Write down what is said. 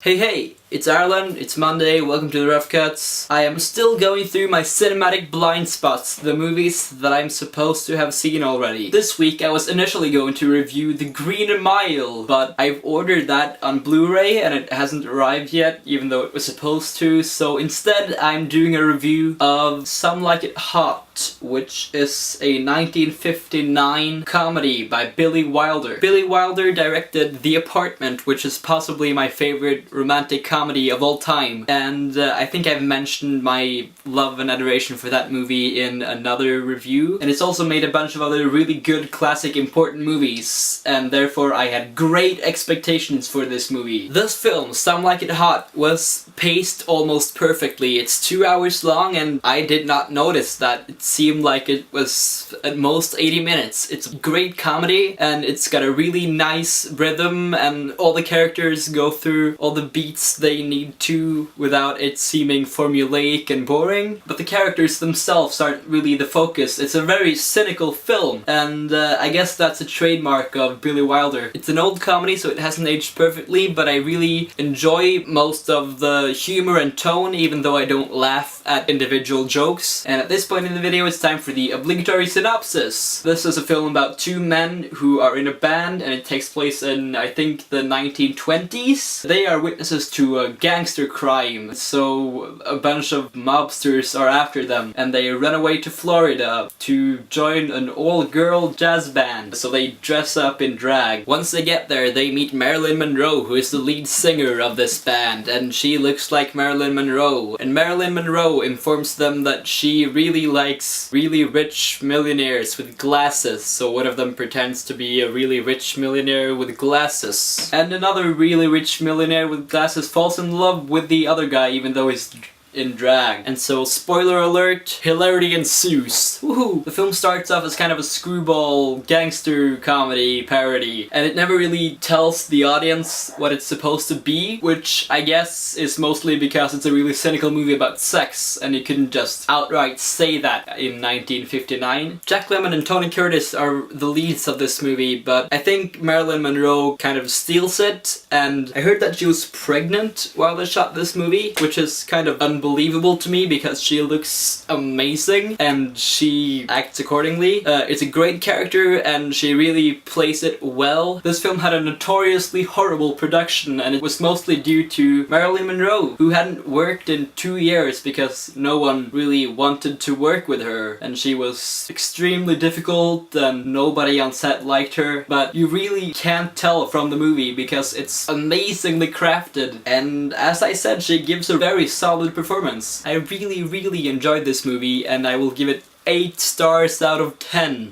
Hey, it's Ireland, it's Monday, welcome to the Rough Cuts. I am still going through my cinematic blind spots, the movies that I'm supposed to have seen already. This week I was initially going to review The Green Mile, but I've ordered that on Blu-ray and it hasn't arrived yet, even though it was supposed to, so instead I'm doing a review of Some Like It Hot, which is a 1959 comedy by Billy Wilder. Billy Wilder directed The Apartment, which is possibly my favorite romantic comedy of all time, and I think I've mentioned my love and adoration for that movie in another review, and it's also made a bunch of other really good, classic, important movies, and therefore I had great expectations for this movie. This film, Some Like It Hot, was paced almost perfectly. It's 2 hours long, and I did not notice that. It seemed like it was at most 80 minutes. It's a great comedy, and it's got a really nice rhythm, and all the characters go through all the beats they need to without it seeming formulaic and boring. But the characters themselves aren't really the focus. It's a very cynical film, and I guess that's a trademark of Billy Wilder. It's an old comedy, so it hasn't aged perfectly, but I really enjoy most of the humor and tone, even though I don't laugh at individual jokes. And at this point in the video, it's time for the obligatory synopsis. This is a film about two men who are in a band, and it takes place in, I think, the 1920s. They are witnesses to a gangster crime, so a bunch of mobsters are after them, and they run away to Florida to join an all-girl jazz band, so they dress up in drag. Once they get there, they meet Marilyn Monroe, who is the lead singer of this band, and she looks like Marilyn Monroe. And Marilyn Monroe informs them that she really likes really rich millionaires with glasses, so one of them pretends to be a really rich millionaire with glasses. And another really rich millionaire with glasses falls in love with the other guy, even though he's in drag. And so, spoiler alert, hilarity ensues. Woohoo! The film starts off as kind of a screwball gangster comedy parody, and it never really tells the audience what it's supposed to be, which I guess is mostly because it's a really cynical movie about sex, and you couldn't just outright say that in 1959. Jack Lemmon and Tony Curtis are the leads of this movie, but I think Marilyn Monroe kind of steals it, and I heard that she was pregnant while they shot this movie, which is kind of unbelievable to me because she looks amazing and she acts accordingly. It's a great character and she really plays it well. This film had a notoriously horrible production, and it was mostly due to Marilyn Monroe, who hadn't worked in 2 years because no one really wanted to work with her, and she was extremely difficult and nobody on set liked her. But you really can't tell from the movie because it's amazingly crafted, and as I said, she gives a very solid performance. I really enjoyed this movie, and I will give it 8 stars out of 10.